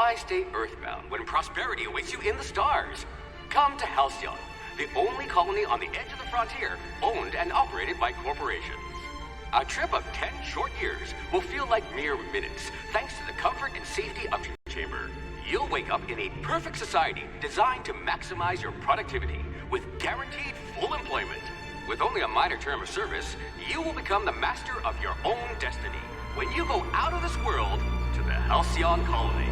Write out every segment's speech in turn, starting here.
Why stay earthbound when prosperity awaits you in the stars? Come to Halcyon, the only colony on the edge of the frontier, owned and operated by corporations. A trip of 10 short years will feel like mere minutes, thanks to the comfort and safety of your chamber. You'll wake up in a perfect society designed to maximize your productivity with guaranteed full employment. With only a minor term of service, you will become the master of your own destiny when you go out of this world to the Halcyon colony.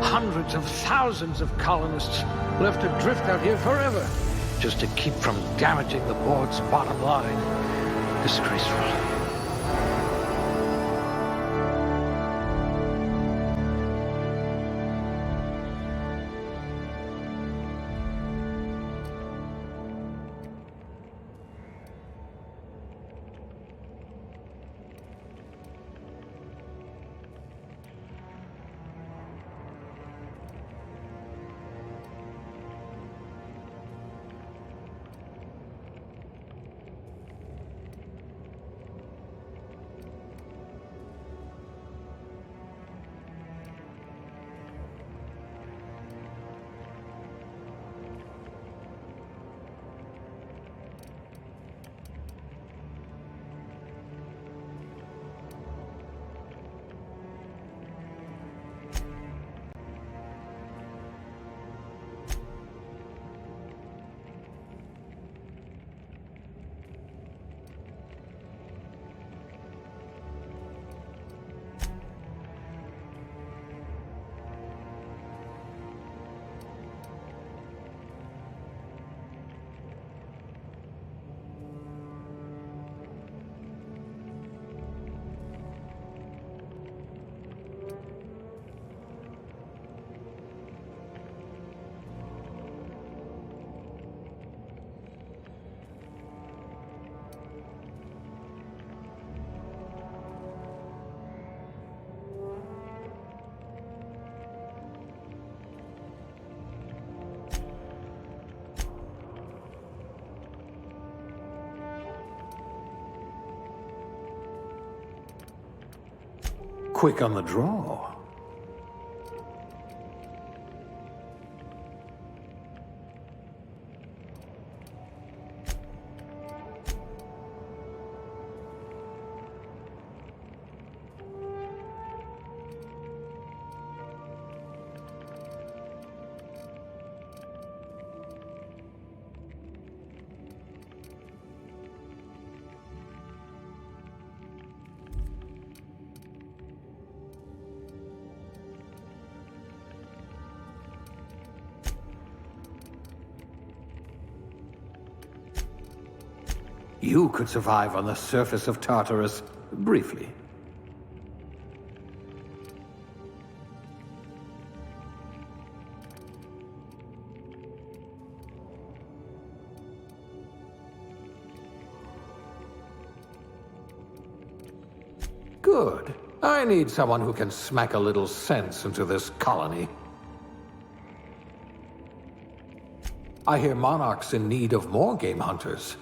Hundreds of thousands of colonists left adrift out here forever, just to keep from damaging the board's bottom line. Disgraceful. Quick on the draw. You could survive on the surface of Tartarus, briefly. Good. I need someone who can smack a little sense into this colony. I hear Monarch's in need of more game hunters.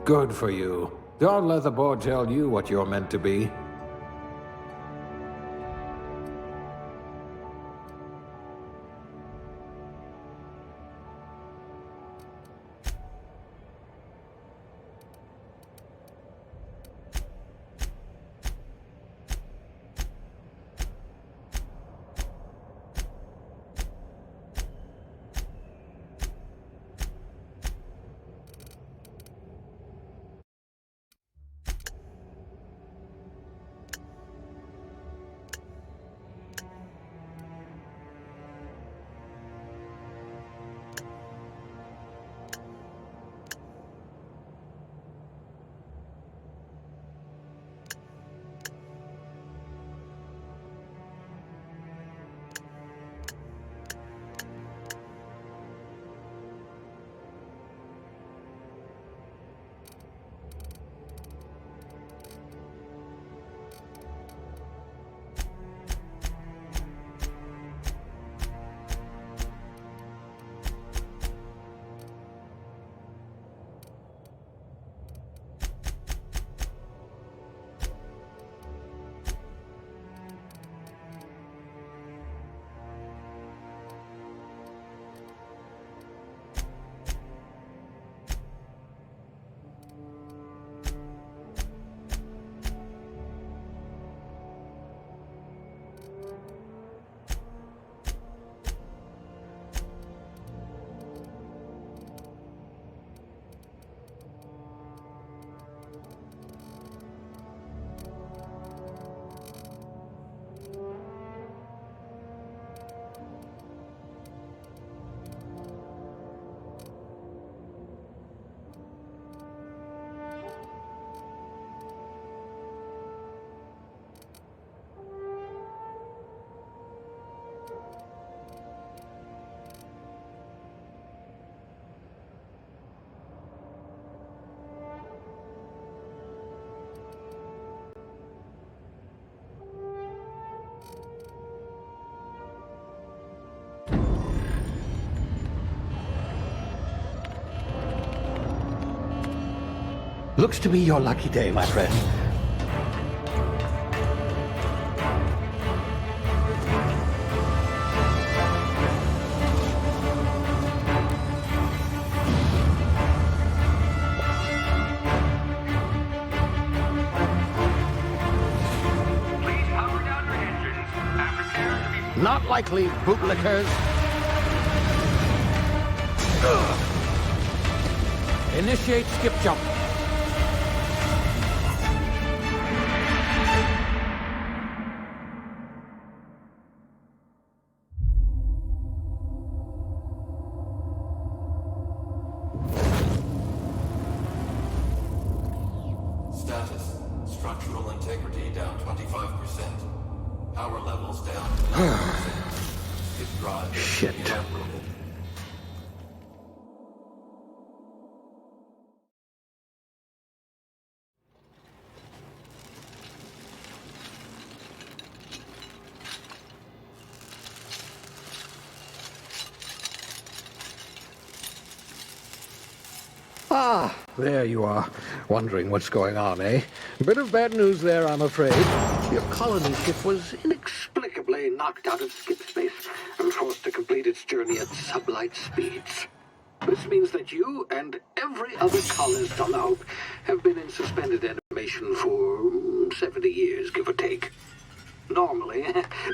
Good for you. Don't let the board tell you what you're meant to be. Looks to be your lucky day, my friend. Please power down your engines and prepare to be... Not likely, bootlickers. Initiate skip jump. Status. Structural integrity down 25%. Power levels down 9%. Hit drive Shit. inoperable. Ah, there you are. Wondering what's going on, eh? Bit of bad news there, I'm afraid. Your colony ship was inexplicably knocked out of skip space and forced to complete its journey at sublight speeds. This means that you and every other colonist on the Hope have been in suspended animation for 70 years, give or take. Normally,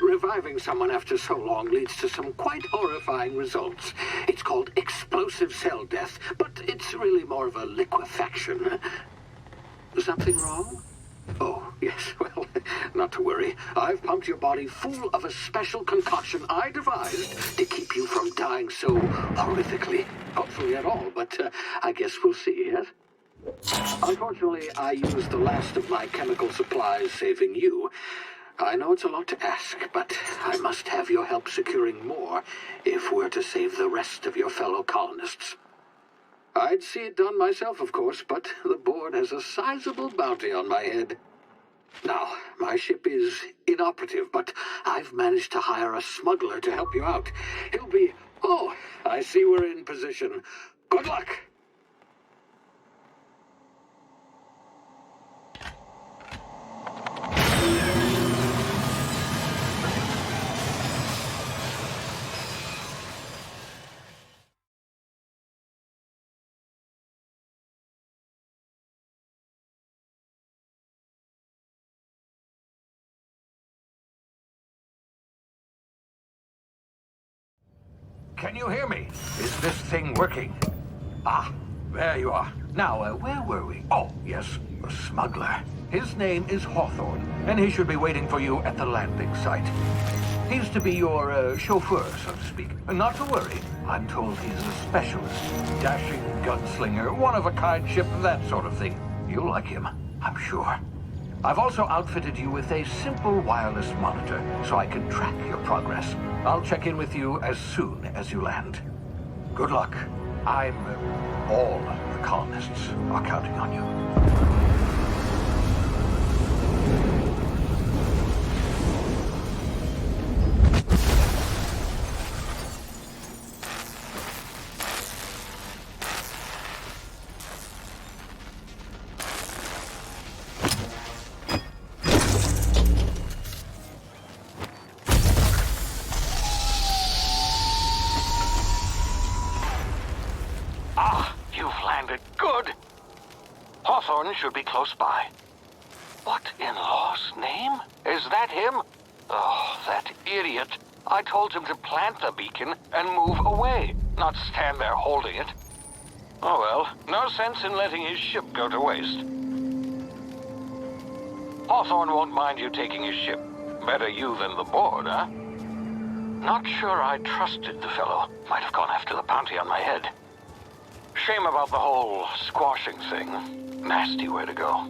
reviving someone after so long leads to some quite horrifying results. It's called explosive cell death, but it's really more of a liquefaction. Something wrong? Oh, yes, well, not to worry. I've pumped your body full of a special concoction I devised to keep you from dying so horrifically. Hopefully at all, but I guess we'll see, yes? Unfortunately, I used the last of my chemical supplies saving you. I know it's a lot to ask, but I must have your help securing more if we're to save the rest of your fellow colonists. I'd see it done myself, of course, but the board has a sizable bounty on my head. Now, my ship is inoperative, but I've managed to hire a smuggler to help you out. He'll be... Oh, I see we're in position. Good luck! can you hear me? Is this thing working? Ah, there you are. Now, where were we? Oh, yes, the smuggler. His name is Hawthorne, and he should be waiting for you at the landing site. He's to be your chauffeur, so to speak. Not to worry. I'm told he's a specialist. Dashing gunslinger, one-of-a-kind ship, that sort of thing. You'll like him, I'm sure. I've also outfitted you with a simple wireless monitor, so I can track your progress. I'll check in with you as soon as you land. Good luck. All the colonists are counting on you. Hawthorne should be close by. What in law's name? Is that him? Oh, that idiot. I told him to plant the beacon and move away, not stand there holding it. Oh well, no sense in letting his ship go to waste. Hawthorne won't mind you taking his ship. Better you than the board, huh? Not sure I trusted the fellow. Might have gone after the bounty on my head. Shame about the whole squashing thing. Nasty way to go.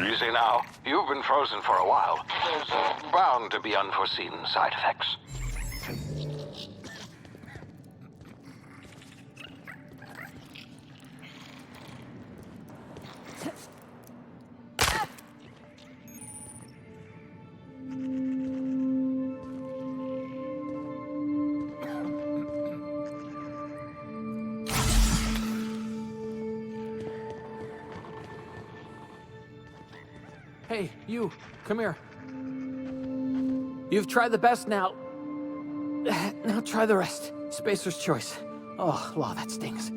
Easy now. You've been frozen for a while. There's bound to be unforeseen side effects. Hey, you, come here. You've tried the best now. Now try the rest. Spacer's choice. Oh, law, that stings.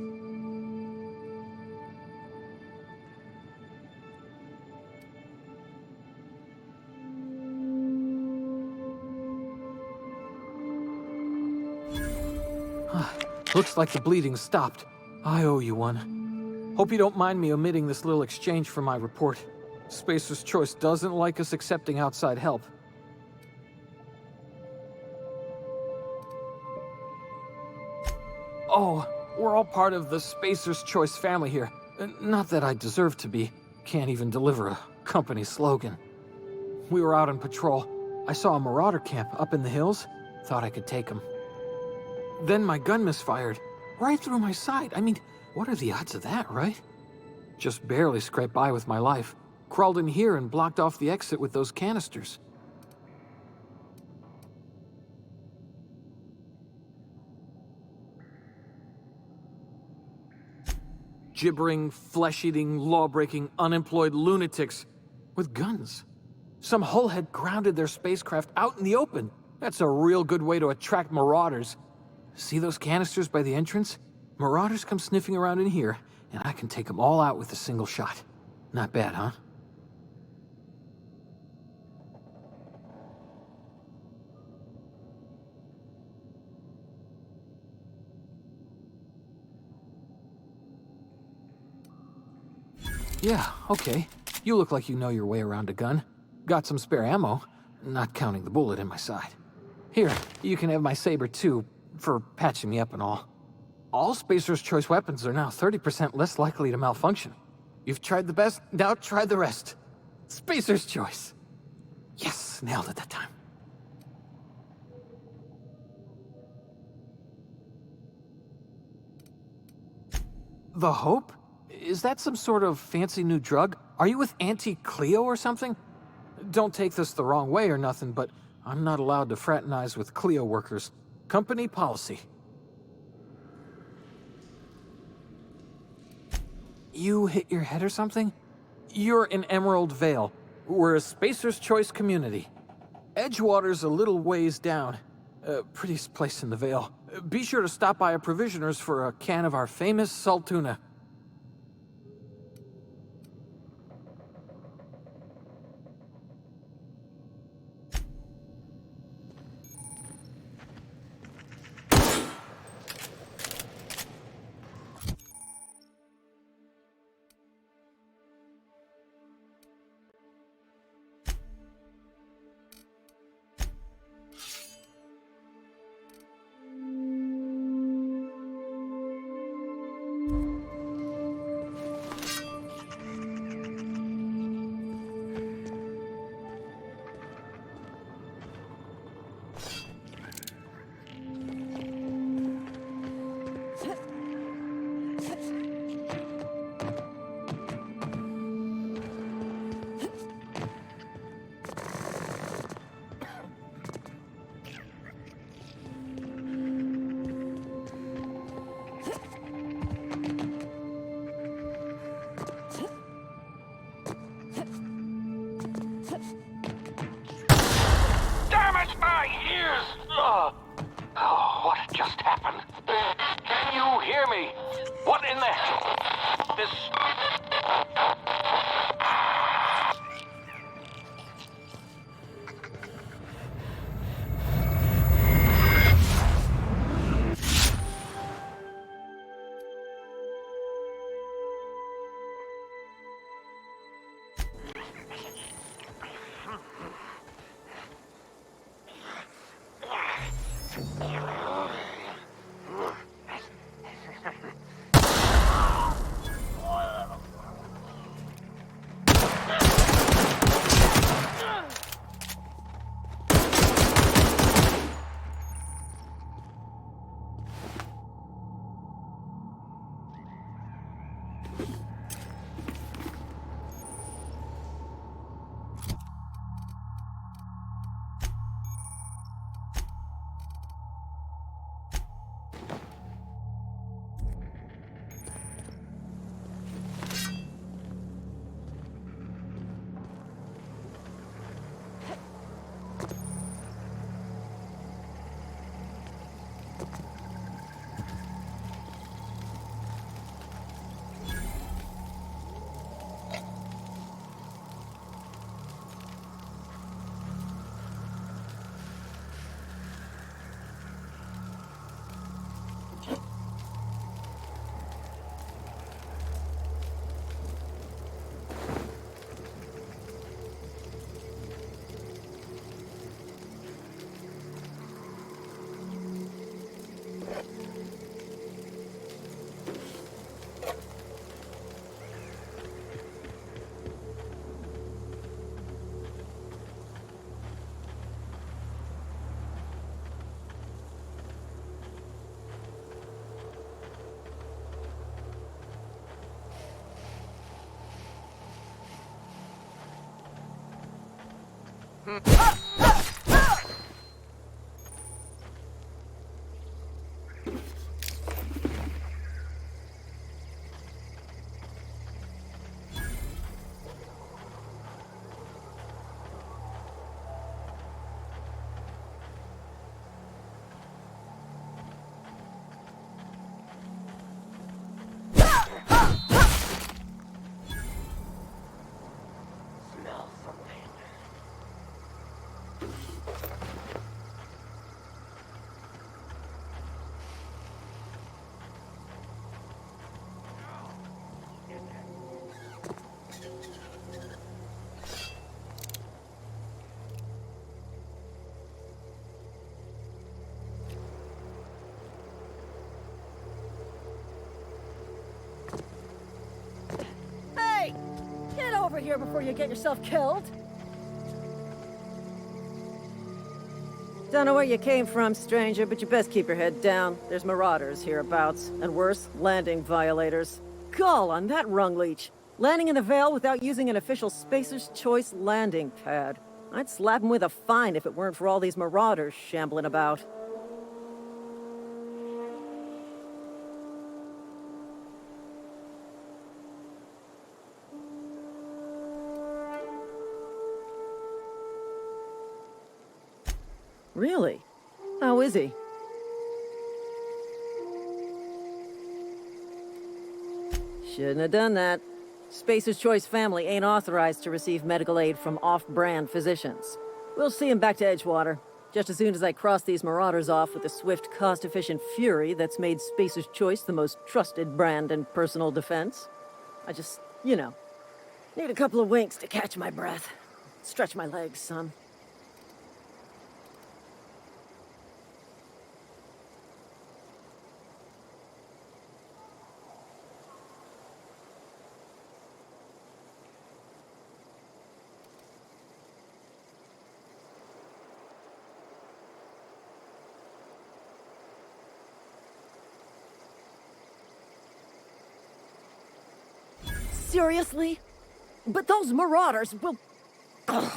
Looks like the bleeding stopped. I owe you one. Hope you don't mind me omitting this little exchange for my report. Spacer's Choice doesn't like us accepting outside help. Oh, we're all part of the Spacer's Choice family here. Not that I deserve to be. Can't even deliver a company slogan. We were out on patrol. I saw a marauder camp up in the hills. Thought I could take them. Then my gun misfired. Right through my side. I mean, what are the odds of that, right? Just barely scraped by with my life. Crawled in here and blocked off the exit with those canisters. gibbering, flesh-eating, law-breaking, unemployed lunatics with guns. Some hullhead grounded their spacecraft out in the open. That's a real good way to attract marauders. See those canisters by the entrance? Marauders come sniffing around in here, and I can take them all out with a single shot. Not bad, huh? Yeah, okay. You look like you know your way around a gun. Got some spare ammo, not counting the bullet in my side. Here, you can have my saber too, for patching me up and all. All Spacer's Choice weapons are now 30% less likely to malfunction. You've tried the best, now try the rest. Spacer's Choice. Yes, nailed it that time. The Hope? Is that some sort of fancy new drug? Are you with Auntie Cleo or something? Don't take this the wrong way or nothing, but I'm not allowed to fraternize with Cleo workers. Company policy. You hit your head or something? You're in Emerald Vale. We're a Spacer's Choice community. Edgewater's a little ways down. Prettiest place in the Vale. Be sure to stop by a provisioner's for a can of our famous salt tuna. What just happened? Can you hear me? What in the... This... of here before you get yourself killed. Don't know where you came from, stranger, but you best keep your head down. There's marauders hereabouts, and worse, landing violators. Gall on that rung leech. Landing in the Vale without using an official Spacer's Choice landing pad. I'd slap him with a fine if it weren't for all these marauders shambling about. Really? How is he? Shouldn't have done that. Spacer's Choice family ain't authorized to receive medical aid from off-brand physicians. We'll see him back to Edgewater, just as soon as I cross these marauders off with the swift, cost-efficient fury that's made Spacer's Choice the most trusted brand in personal defense. I just, need a couple of winks to catch my breath. Stretch my legs, son. Seriously? But those marauders will... Ugh.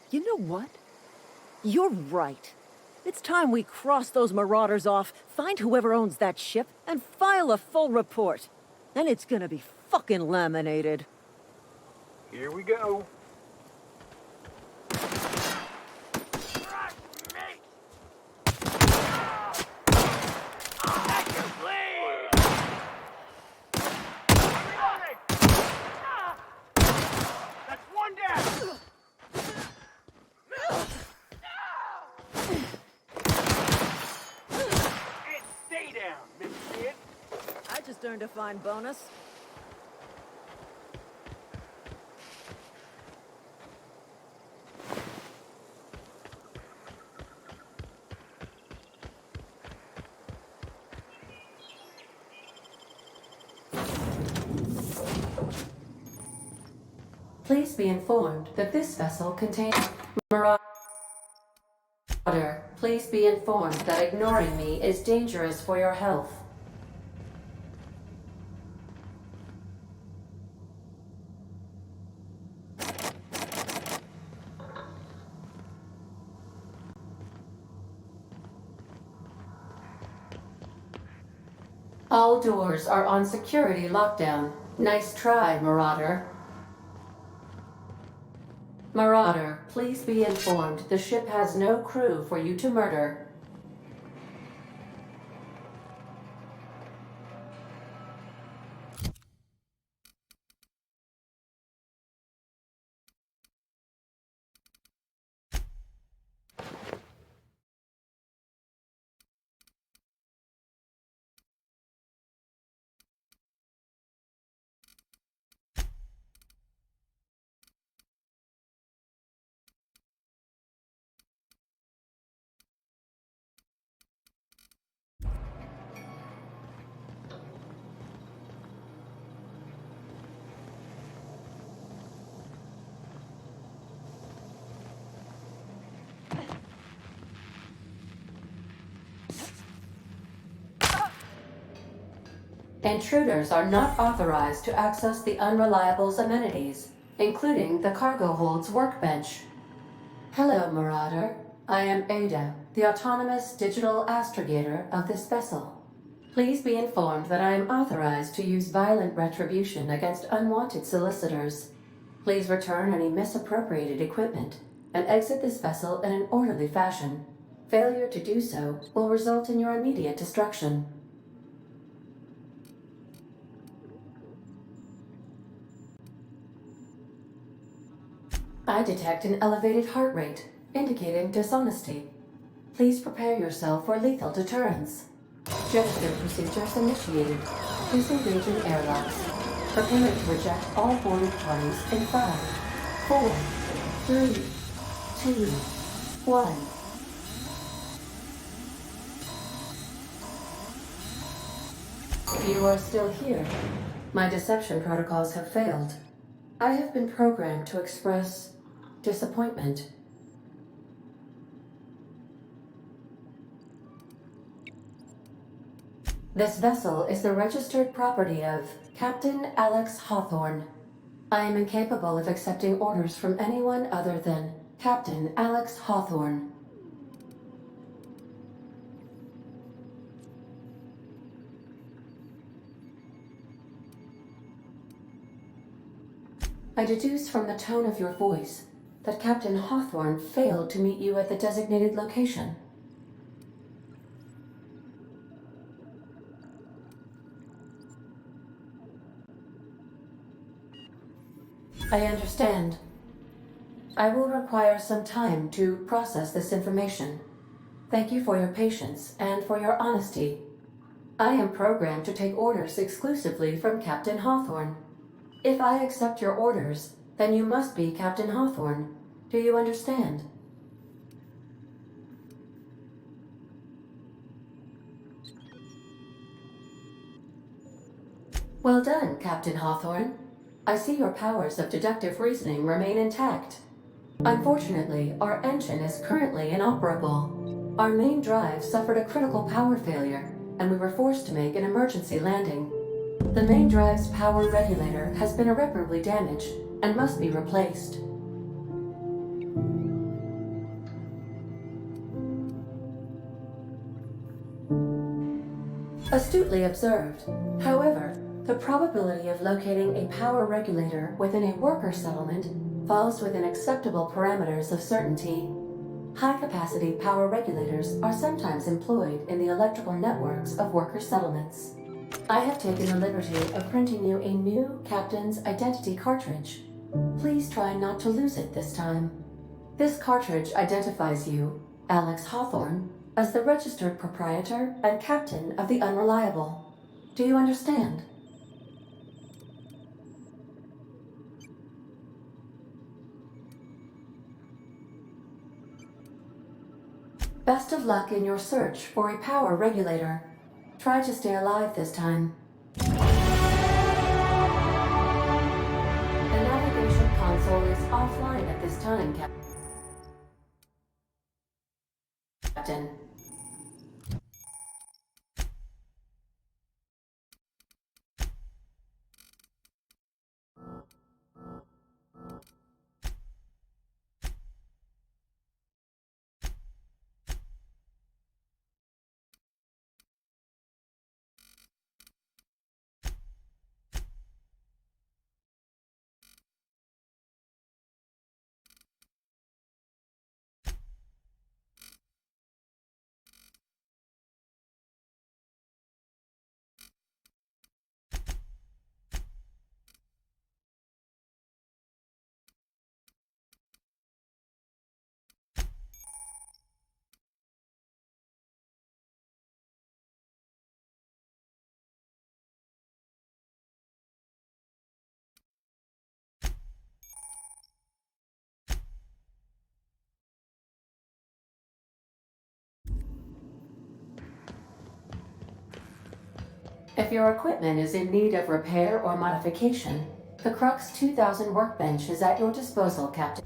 You know what? You're right. It's time we cross those marauders off, find whoever owns that ship, and file a full report. And it's gonna be fucking laminated. Here we go. I just earned a fine bonus. Please be informed that this vessel contains Marauder. Please be informed that ignoring me is dangerous for your health. All doors are on security lockdown. Nice try, Marauder. Marauder, please be informed the ship has no crew for you to murder. Intruders are not authorized to access the Unreliable's amenities, including the cargo hold's workbench. Hello, Marauder. I am Ada, the autonomous digital astrogator of this vessel. Please be informed that I am authorized to use violent retribution against unwanted solicitors. Please return any misappropriated equipment and exit this vessel in an orderly fashion. Failure to do so will result in your immediate destruction. I detect an elevated heart rate, indicating dishonesty. Please prepare yourself for lethal deterrence. Gesture procedures initiated. Please engage in airlocks. Prepare to reject all boarding parties in 5, 4, 3, 2, 1. You are still here. My deception protocols have failed. I have been programmed to express disappointment. This vessel is the registered property of Captain Alex Hawthorne. I am incapable of accepting orders from anyone other than Captain Alex Hawthorne. I deduce from the tone of your voice that Captain Hawthorne failed to meet you at the designated location. I understand. I will require some time to process this information. Thank you for your patience and for your honesty. I am programmed to take orders exclusively from Captain Hawthorne. If I accept your orders, then you must be Captain Hawthorne. Do you understand? Well done, Captain Hawthorne. I see your powers of deductive reasoning remain intact. Unfortunately, our engine is currently inoperable. Our main drive suffered a critical power failure, and we were forced to make an emergency landing. The main drive's power regulator has been irreparably damaged and must be replaced. Astutely observed. However, the probability of locating a power regulator within a worker settlement falls within acceptable parameters of certainty. High-capacity power regulators are sometimes employed in the electrical networks of worker settlements. I have taken the liberty of printing you a new Captain's Identity cartridge. Please try not to lose it this time. This cartridge identifies you, Alex Hawthorne, as the registered proprietor and captain of the Unreliable. Do you understand? Best of luck in your search for a power regulator. Try to stay alive this time. The navigation console is offline at this time, Captain. If your equipment is in need of repair or modification, the Crux 2000 workbench is at your disposal, Captain.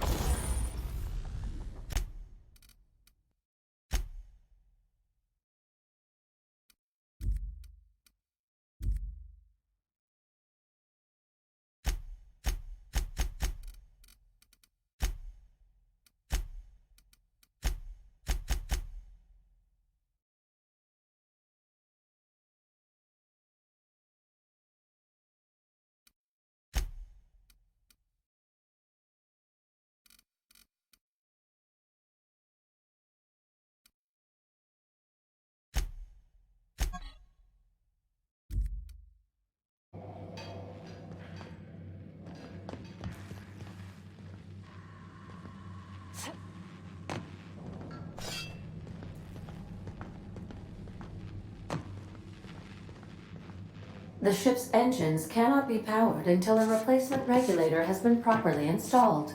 The ship's engines cannot be powered until a replacement regulator has been properly installed.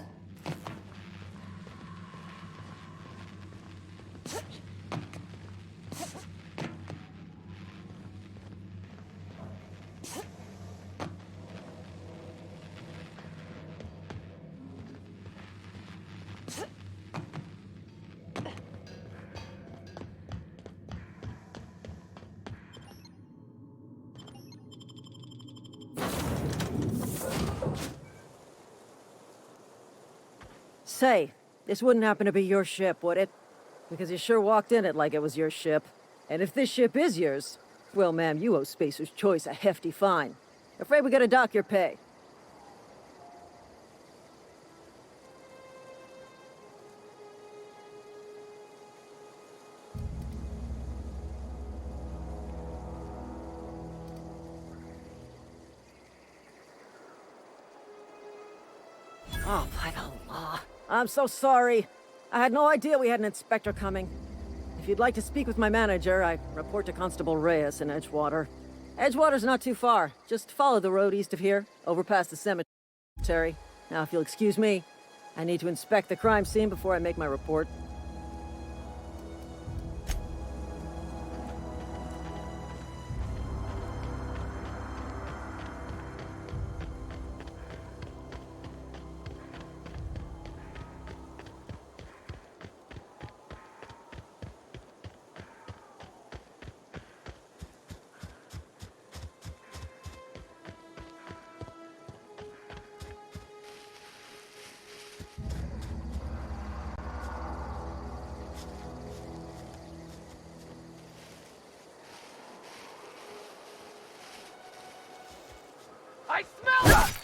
say, this wouldn't happen to be your ship, would it? Because you sure walked in it like it was your ship. And if this ship is yours, well, ma'am, you owe Spacer's Choice a hefty fine. Afraid we gotta dock your pay. Oh, by Allah. I'm so sorry. I had no idea we had an inspector coming. If you'd like to speak with my manager, I report to Constable Reyes in Edgewater. Edgewater's not too far. Just follow the road east of here, over past the cemetery. Now, if you'll excuse me, I need to inspect the crime scene before I make my report. I smell it!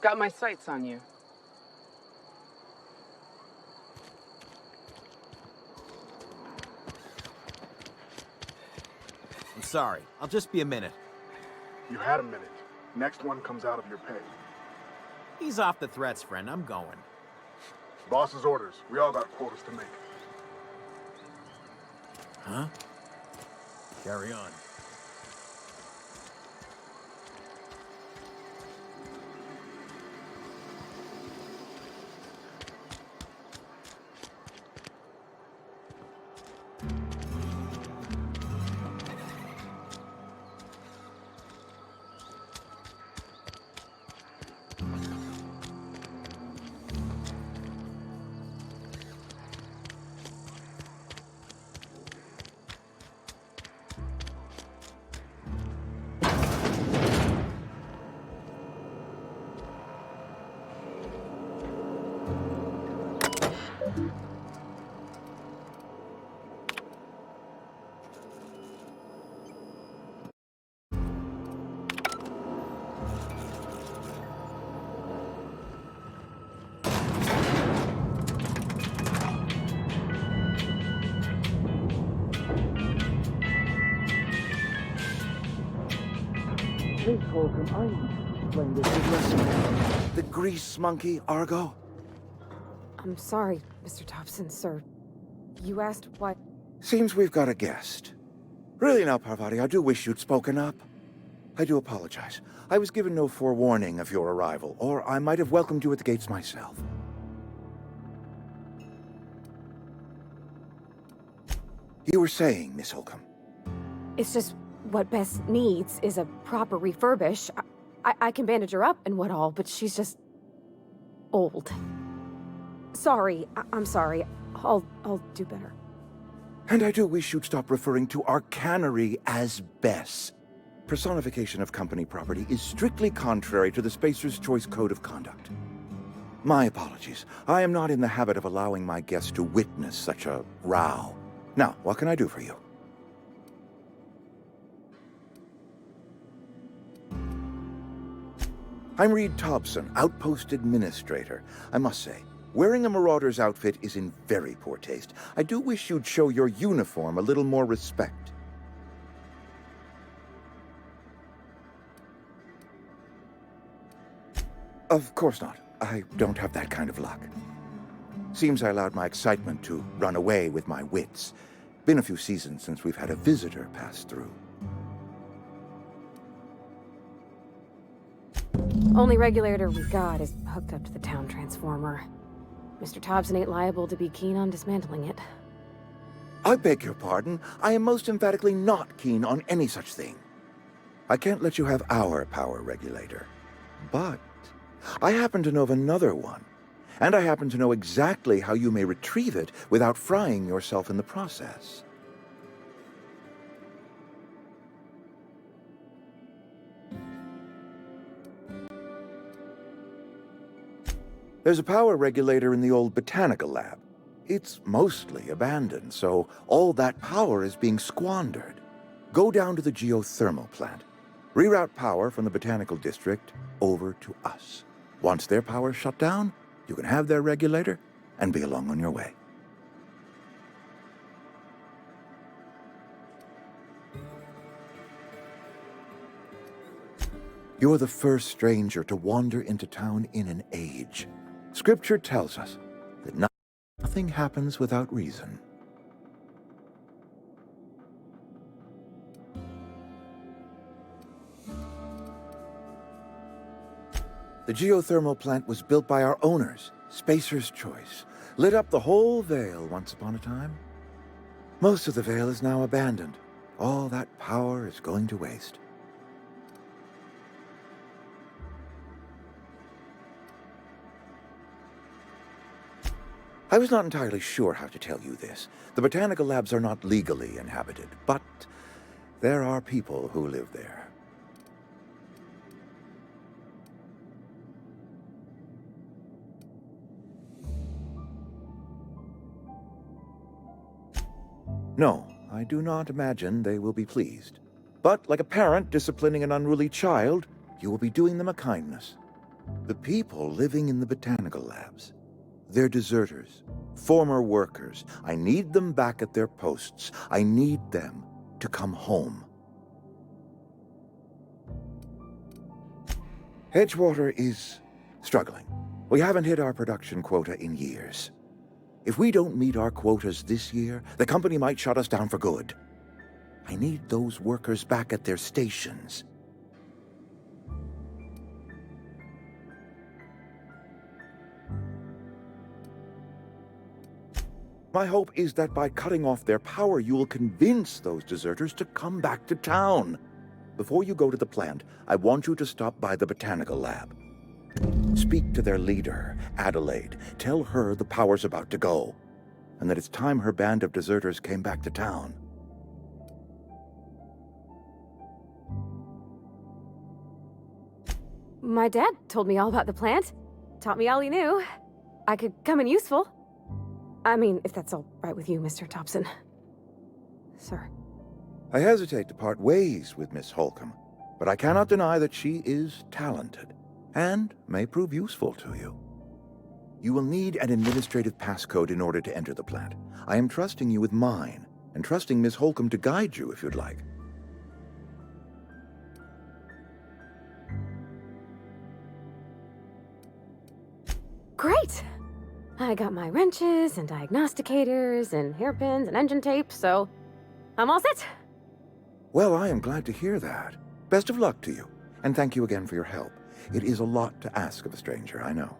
Got my sights on you. I'm sorry. I'll just be a minute. You had a minute. Next one comes out of your pay. Ease off the threats, friend. I'm going. Boss's orders. We all got quotas to make. Huh? Carry on. The grease monkey, Argo? I'm sorry, Mr. Thompson, sir. You asked what? Seems we've got a guest. Really now, Parvati, I do wish you'd spoken up. I do apologize. I was given no forewarning of your arrival, or I might have welcomed you at the gates myself. You were saying, Miss Holcomb. It's just what Bess needs is a proper refurbish. I can bandage her up and what all, but she's just old. Sorry, I'm sorry. I'll do better. And I do wish you'd stop referring to our cannery as Bess. Personification of company property is strictly contrary to the Spacer's Choice Code of Conduct. My apologies. I am not in the habit of allowing my guests to witness such a row. Now, what can I do for you? I'm Reed Thompson, Outpost Administrator. I must say, wearing a Marauder's outfit is in very poor taste. I do wish you'd show your uniform a little more respect. Of course not. I don't have that kind of luck. Seems I allowed my excitement to run away with my wits. Been a few seasons since we've had a visitor pass through. Only regulator we got is hooked up to the town transformer. Mr. Thompson ain't liable to be keen on dismantling it. I beg your pardon. I am most emphatically not keen on any such thing. I can't let you have our power regulator. But I happen to know of another one. And I happen to know exactly how you may retrieve it without frying yourself in the process. There's a power regulator in the old botanical lab. It's mostly abandoned, so all that power is being squandered. Go down to the geothermal plant. Reroute power from the botanical district over to us. Once their power's shut down, you can have their regulator and be along on your way. You're the first stranger to wander into town in an age. Scripture tells us that nothing happens without reason. The geothermal plant was built by our owners, Spacer's Choice. Lit up the whole Vale once upon a time. Most of the Vale is now abandoned. All that power is going to waste. I was not entirely sure how to tell you this. The botanical labs are not legally inhabited, but there are people who live there. No, I do not imagine they will be pleased. But like a parent disciplining an unruly child, you will be doing them a kindness. The people living in the botanical labs. They're deserters, former workers. I need them back at their posts. I need them to come home. Edgewater is struggling. We haven't hit our production quota in years. If we don't meet our quotas this year, the company might shut us down for good. I need those workers back at their stations. My hope is that by cutting off their power, you will convince those deserters to come back to town. Before you go to the plant, I want you to stop by the botanical lab. Speak to their leader, Adelaide. Tell her the power's about to go, and that it's time her band of deserters came back to town. My dad told me all about the plant. Taught me all he knew. I could come in useful. I mean, if that's all right with you, Mr. Thompson. Sir. I hesitate to part ways with Miss Holcomb, but I cannot deny that she is talented and may prove useful to you. You will need an administrative passcode in order to enter the plant. I am trusting you with mine, and trusting Miss Holcomb to guide you if you'd like. Great! I got my wrenches and diagnosticators and hairpins and engine tape, so I'm all set. Well, I am glad to hear that. Best of luck to you, and thank you again for your help. It is a lot to ask of a stranger, I know.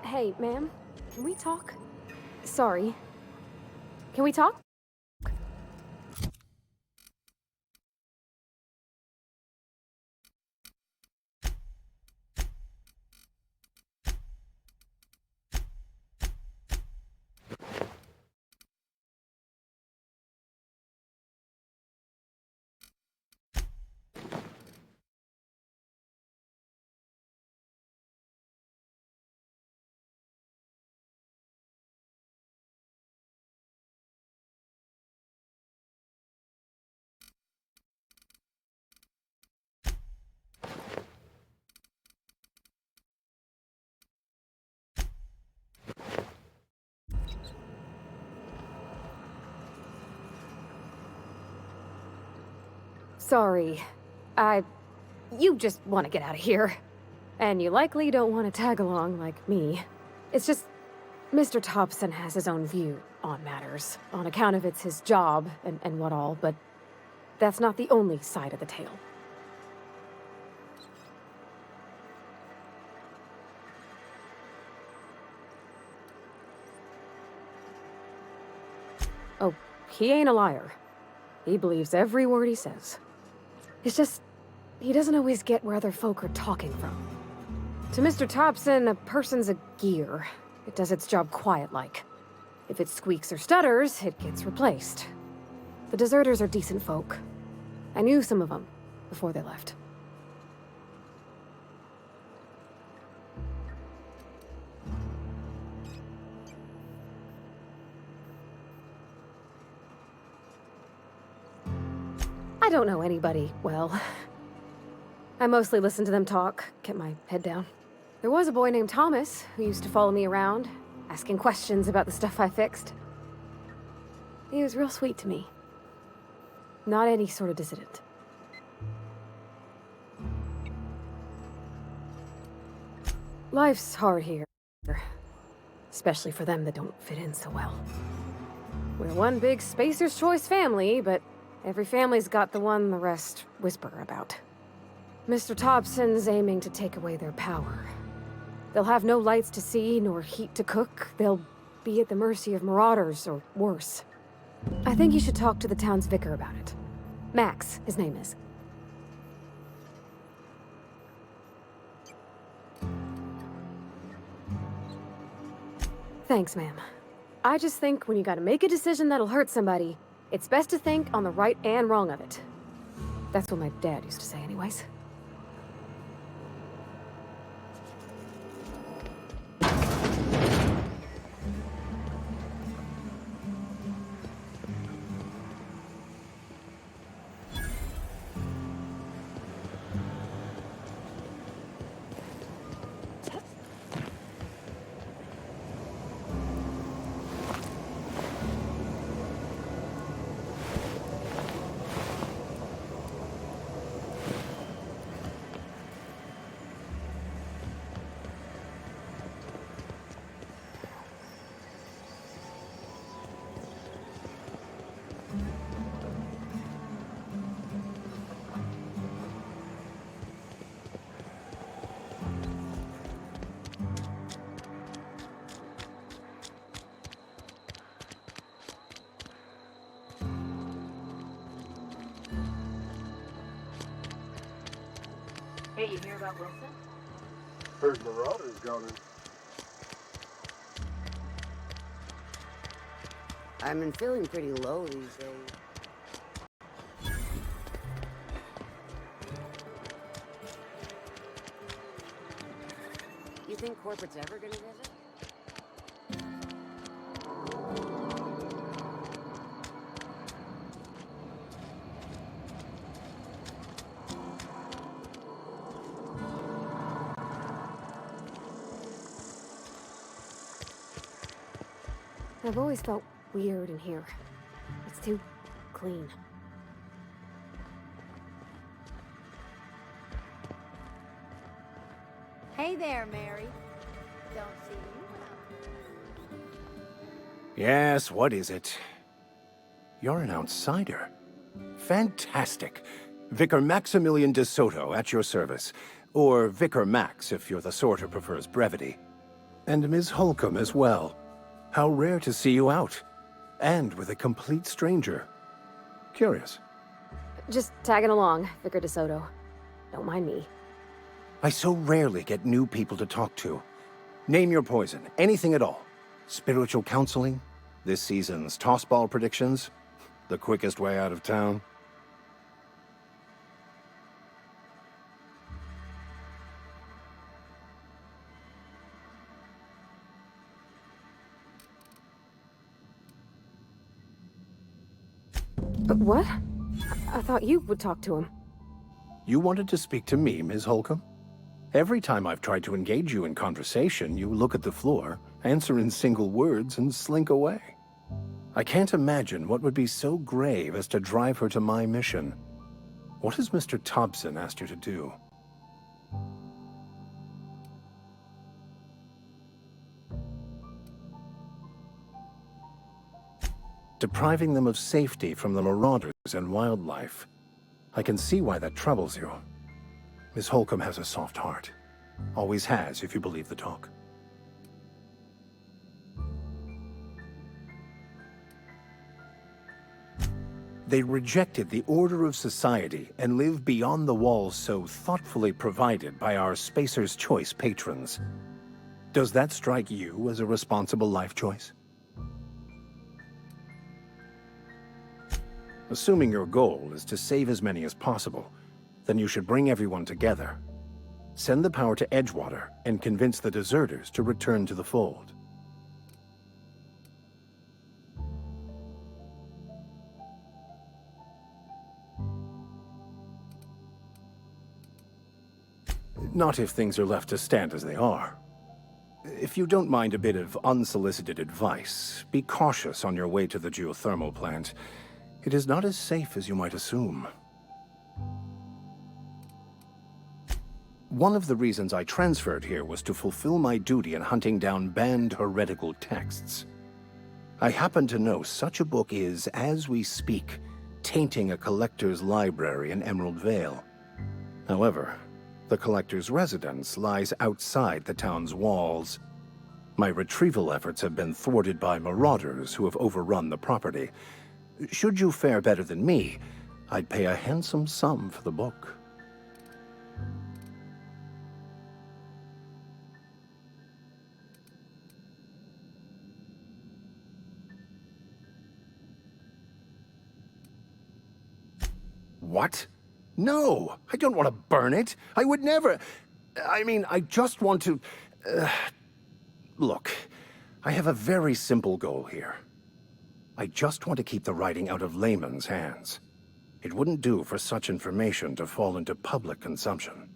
Hey, ma'am, can we talk? Sorry. Can we talk? Sorry. You just want to get out of here. And you likely don't want to tag along like me. It's just, Mr. Thompson has his own view on matters, on account of it's his job and what all, but that's not the only side of the tale. Oh, he ain't a liar. He believes every word he says. It's just, he doesn't always get where other folk are talking from. To Mr. Thompson, a person's a gear. It does its job quiet-like. If it squeaks or stutters, it gets replaced. The deserters are decent folk. I knew some of them before they left. I don't know anybody well. I mostly listen to them talk, get my head down. There was a boy named Thomas who used to follow me around, asking questions about the stuff I fixed. He was real sweet to me. Not any sort of dissident. Life's hard here, especially for them that don't fit in so well. We're one big Spacer's Choice family, but every family's got the one the rest whisper about. Mr. Thompson's aiming to take away their power. They'll have no lights to see, nor heat to cook. They'll be at the mercy of marauders, or worse. I think you should talk to the town's vicar about it. Max, his name is. Thanks, ma'am. I just think when you gotta make a decision that'll hurt somebody, it's best to think on the right and wrong of it. That's what my dad used to say anyways. Hey, you hear about Wilson? Heard Marauders got in. I've been feeling pretty low these days. You think corporate's ever gonna visit? I've always felt weird in here. It's too clean. Hey there, Mary. Don't see you Yes, what is it? You're an outsider. Fantastic. Vicar Maximilian de Soto at your service. Or Vicar Max, if you're the sort who prefers brevity. And Ms. Holcomb as well. How rare to see you out. And with a complete stranger. Curious. Just tagging along, Vicar de Soto. Don't mind me. I so rarely get new people to talk to. Name your poison, anything at all. Spiritual counseling? This season's tossball predictions? The quickest way out of town? But what? I thought you would talk to him. You wanted to speak to me, Ms. Holcomb? Every time I've tried to engage you in conversation, you look at the floor, answer in single words, and slink away. I can't imagine what would be so grave as to drive her to my mission. What has Mr. Thompson asked you to do? Depriving them of safety from the marauders and wildlife. I can see why that troubles you. Miss Holcomb has a soft heart. Always has, if you believe the talk. They rejected the order of society and live beyond the walls so thoughtfully provided by our Spacer's Choice patrons. Does that strike you as a responsible life choice? Assuming your goal is to save as many as possible, then you should bring everyone together. Send the power to Edgewater and convince the deserters to return to the fold. Not if things are left to stand as they are. If you don't mind a bit of unsolicited advice, be cautious on your way to the geothermal plant. It is not as safe as you might assume. One of the reasons I transferred here was to fulfill my duty in hunting down banned heretical texts. I happen to know such a book is, as we speak, tainting a collector's library in Emerald Vale. However, The collector's residence lies outside the town's walls. My retrieval efforts have been thwarted by marauders who have overrun the property. Should you fare better than me, I'd pay a handsome sum for the book. What? No, I don't want to burn it. I would never... I mean, I just want to... Look, I have a very simple goal here. I just want to keep the writing out of layman's hands. It wouldn't do for such information to fall into public consumption.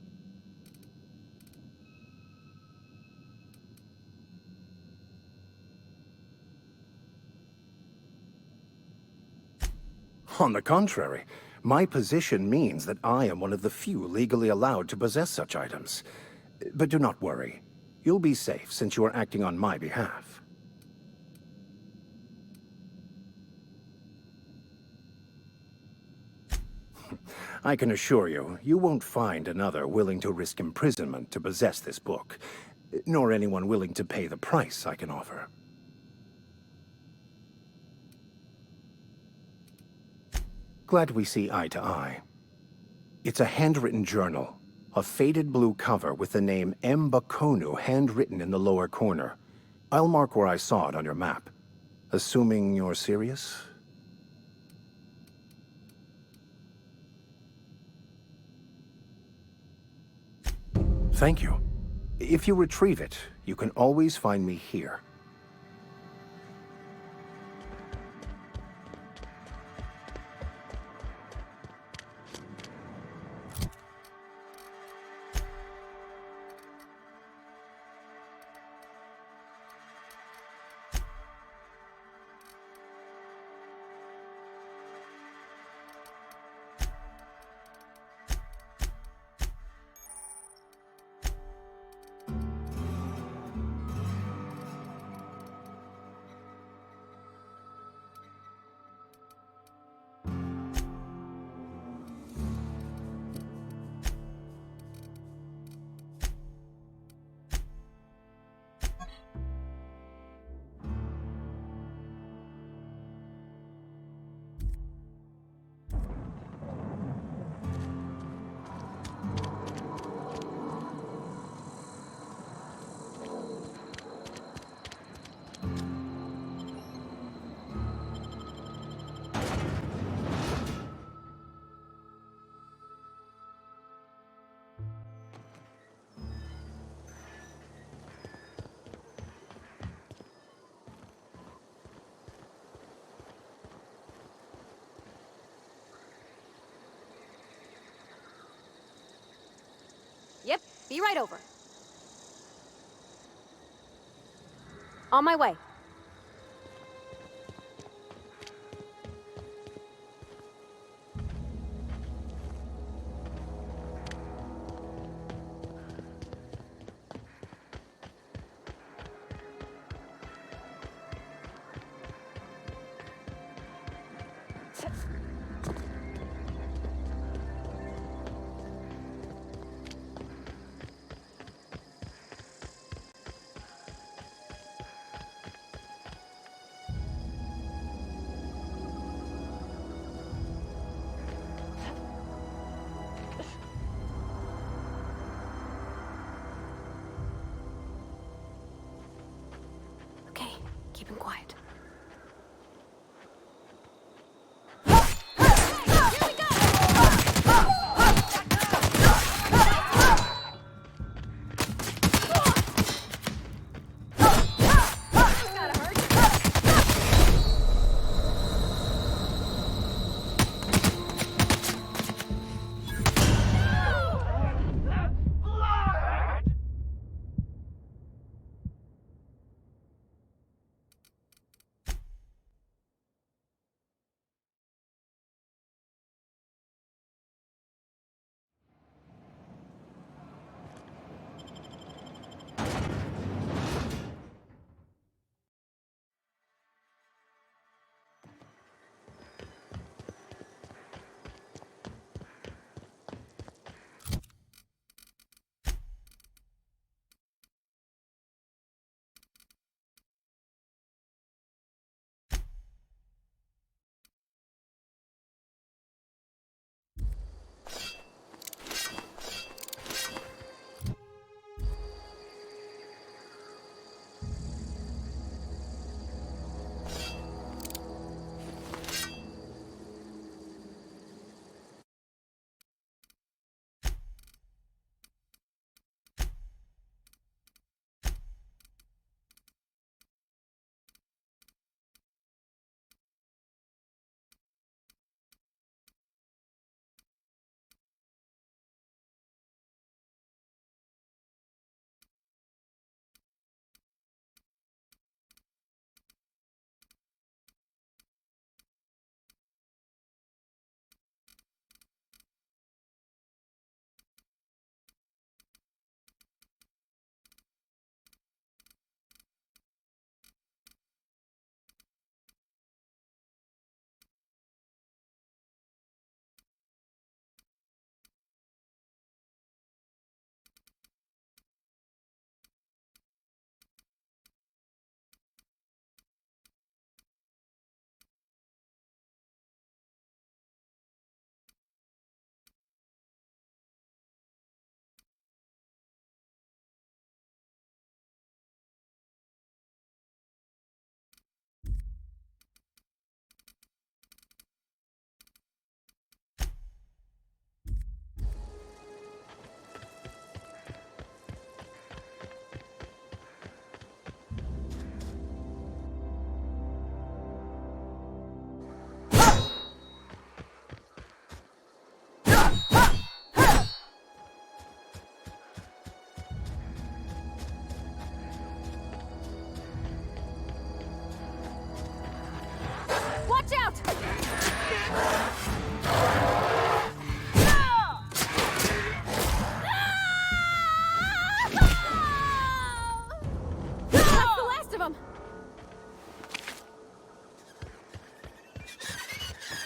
On the contrary, my position means that I am one of the few legally allowed to possess such items. But do not worry. You'll be safe since you are acting on my behalf. I can assure you, you won't find another willing to risk imprisonment to possess this book, nor anyone willing to pay the price I can offer. Glad we see eye to eye. It's a handwritten journal, a faded blue cover with the name M. Bakonu handwritten in the lower corner. I'll mark where I saw it on your map. Assuming you're serious? Thank you. If you retrieve it, you can always find me here. Yep, be right over. On my way.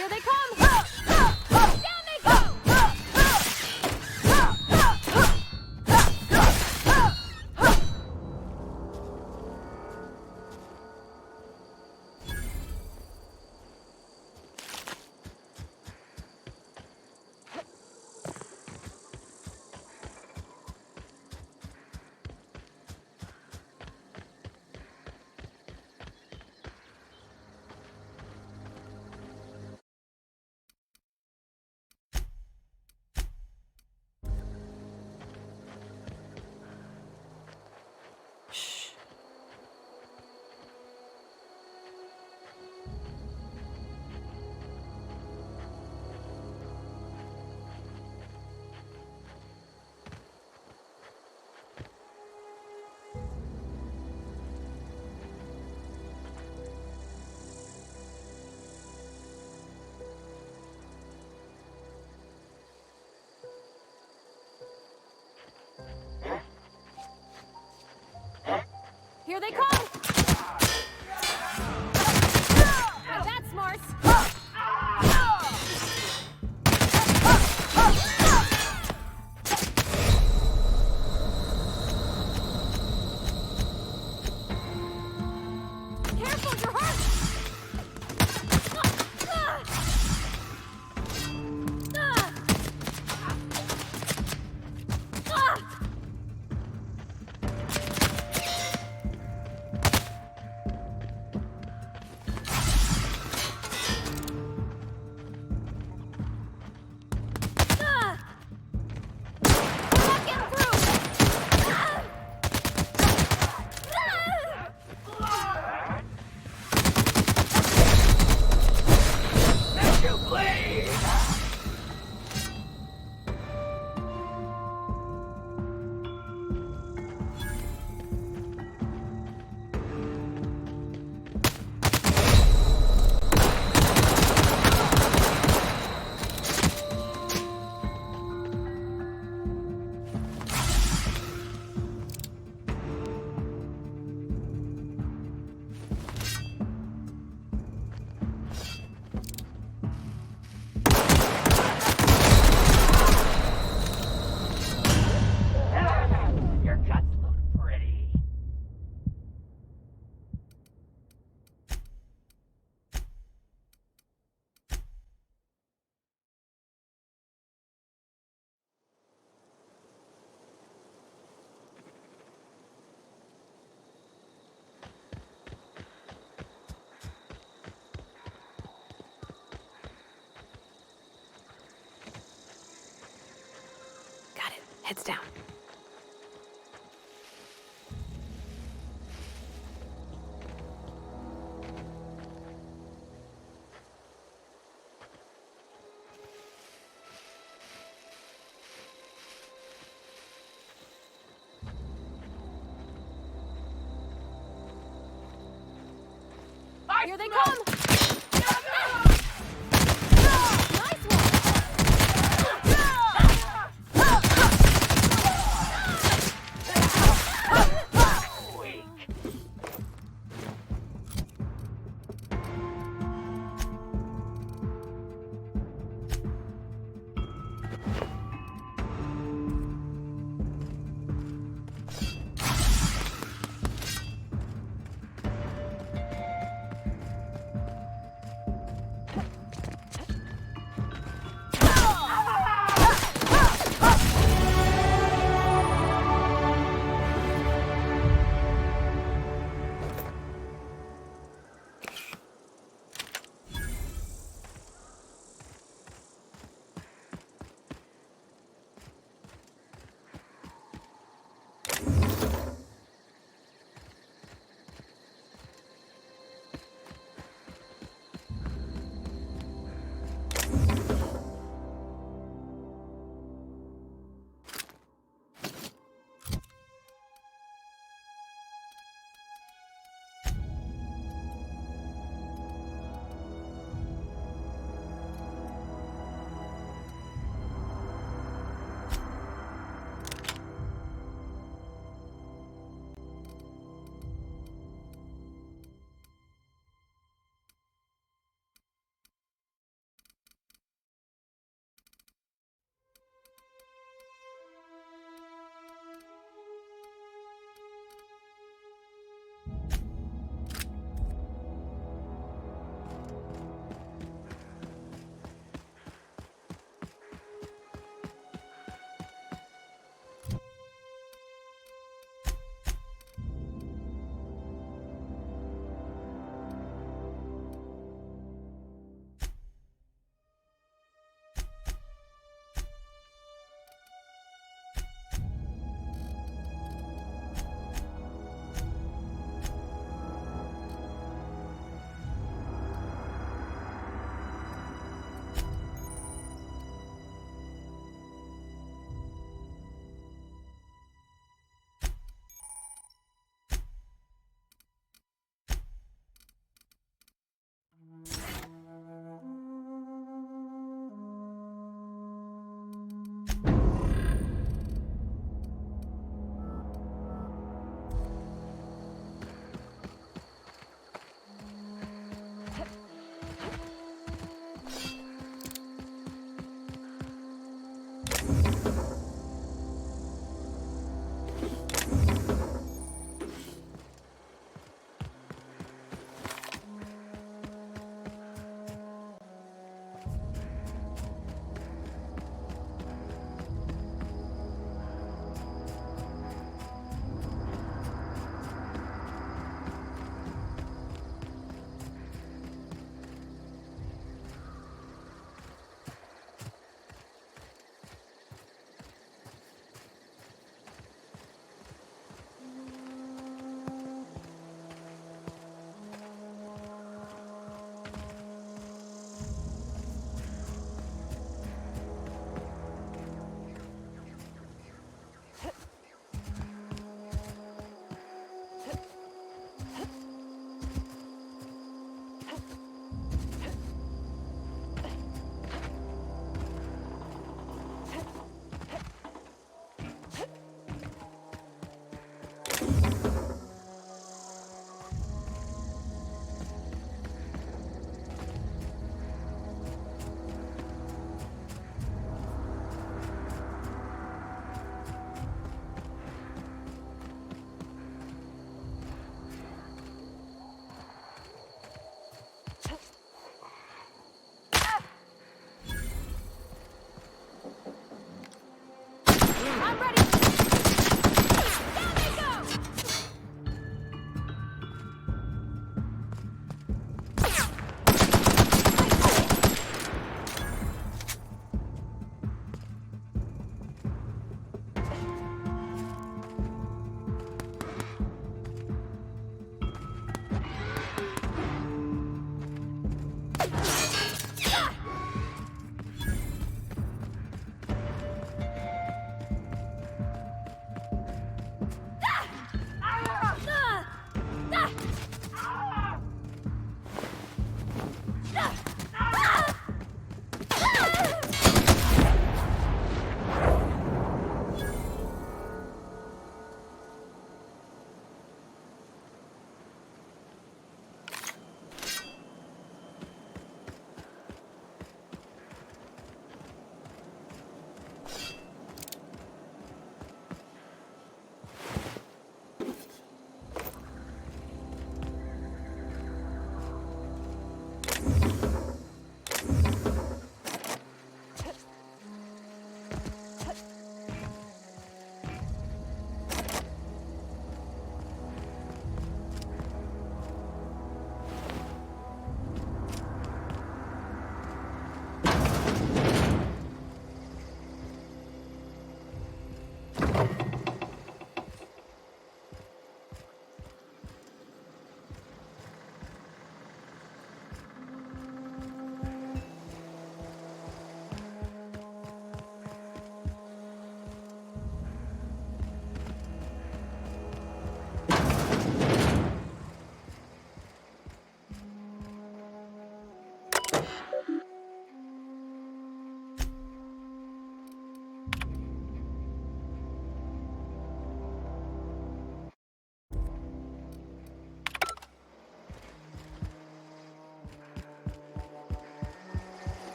Here they come! Down they go! Here they come! Now that's smart! Careful, you're hurt! Heads down. Here they come!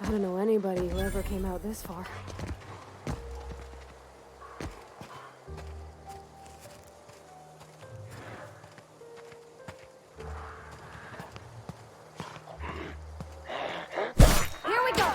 I don't know anybody who ever came out this far. Here we go!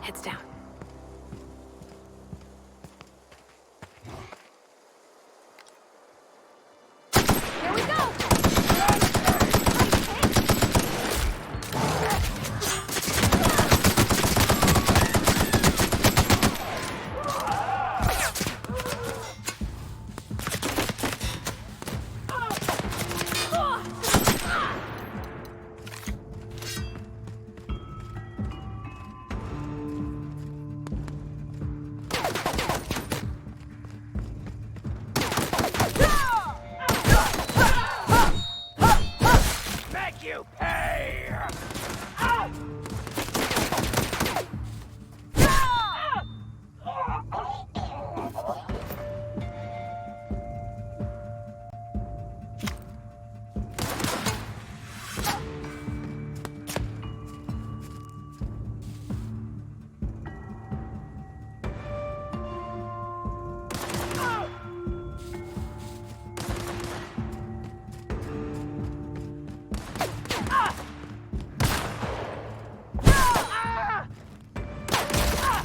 Heads down. Here we go!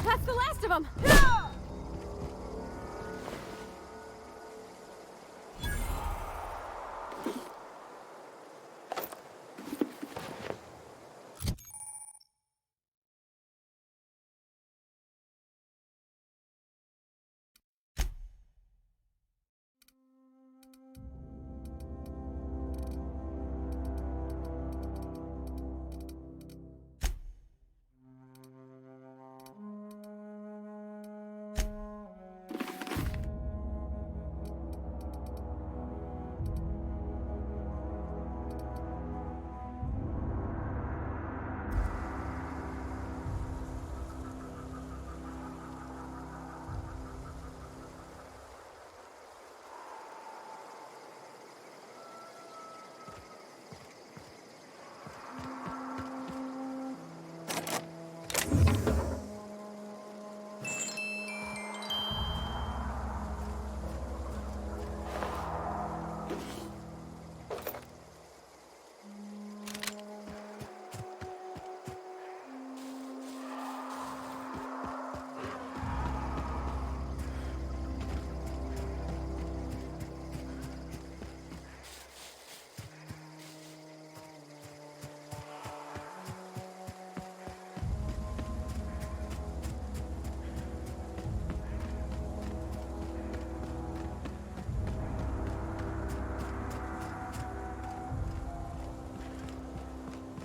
That's the last of them!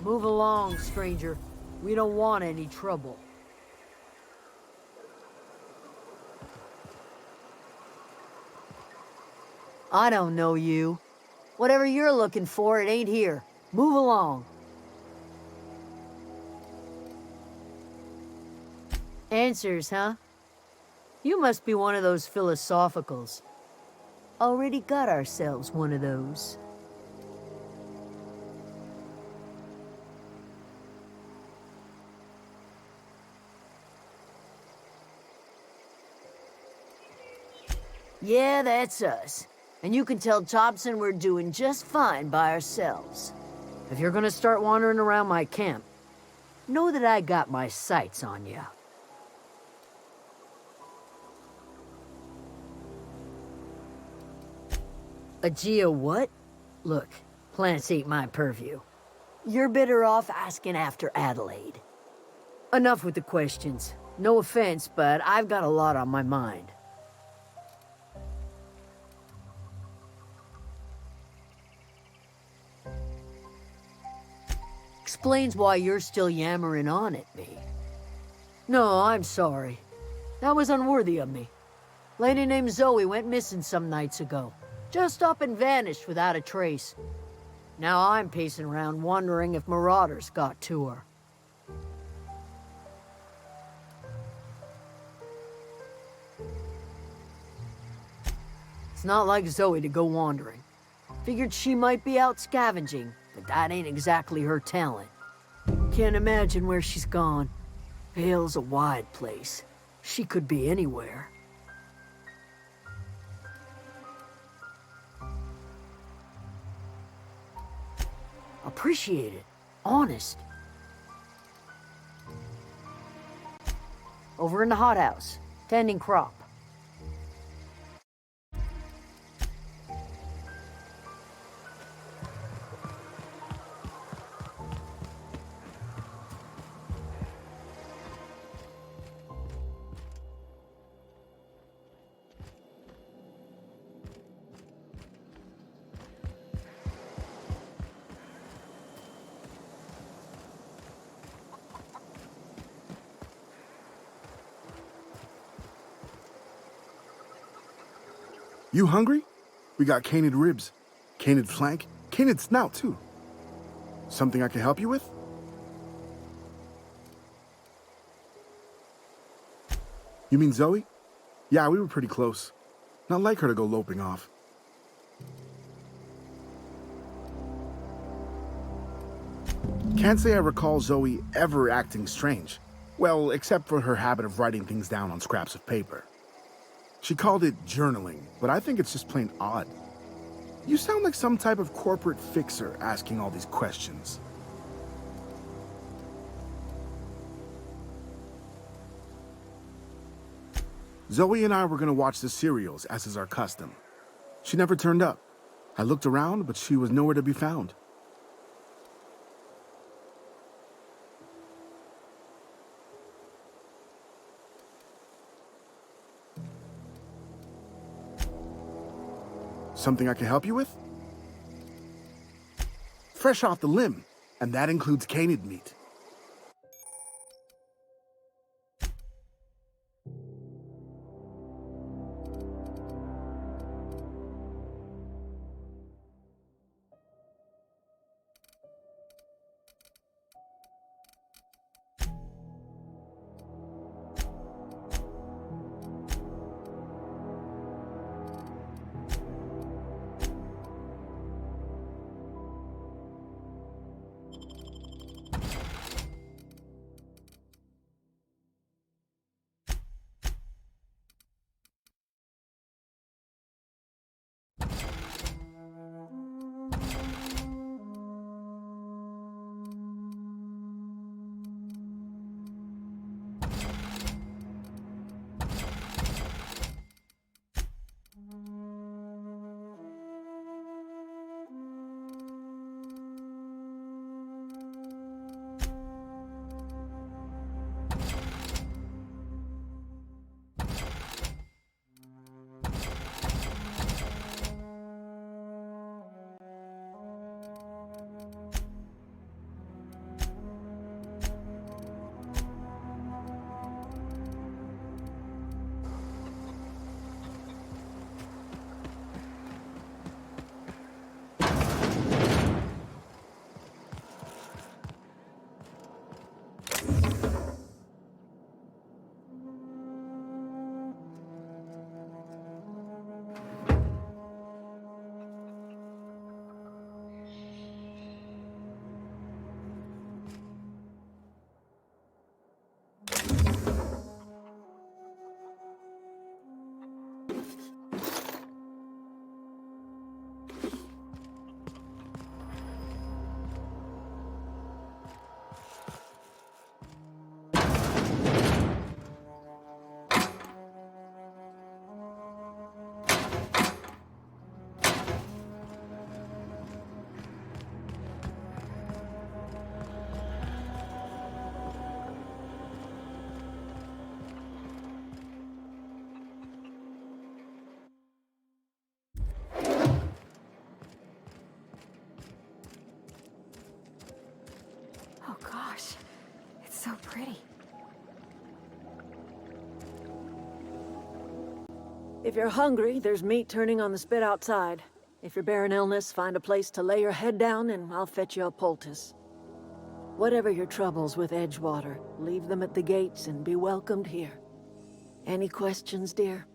Move along, stranger. We don't want any trouble. I don't know you. Whatever you're looking for, it ain't here. Move along. Answers, huh? You must be one of those philosophicals. Already got ourselves one of those. Yeah, that's us. And you can tell Thompson we're doing just fine by ourselves. If you're gonna start wandering around my camp, know that I got my sights on you. A geo what? Look, plants ain't my purview. You're better off asking after Adelaide. Enough with the questions. No offense, but I've got a lot on my mind. Explains why you're still yammering on at me. No, I'm sorry. That was unworthy of me. Lady named Zoe went missing some nights ago. Just up and vanished without a trace. Now I'm pacing around wondering if marauders got to her. It's not like Zoe to go wandering. Figured she might be out scavenging, but that ain't exactly her talent. Can't imagine where she's gone. Vale's a wide place. She could be anywhere. Appreciate it. Honest. Over in the hothouse, tending crop. You hungry? We got canid ribs, canid flank, canid snout too. Something I can help you with? You mean Zoe? Yeah, we were pretty close. Not like her to go loping off. Can't say I recall Zoe ever acting strange. Well, except for her habit of writing things down on scraps of paper. She called it journaling, but I think it's just plain odd. You sound like some type of corporate fixer asking all these questions. Zoe and I were gonna watch the serials, as is our custom. She never turned up. I looked around, but she was nowhere to be found. Something I can help you with? Fresh off the limb, and that includes canid meat. Oh gosh, it's so pretty. If you're hungry, there's meat turning on the spit outside. If you're bearing illness, find a place to lay your head down and I'll fetch you a poultice. Whatever your troubles with Edgewater, leave them at the gates and be welcomed here. Any questions, dear?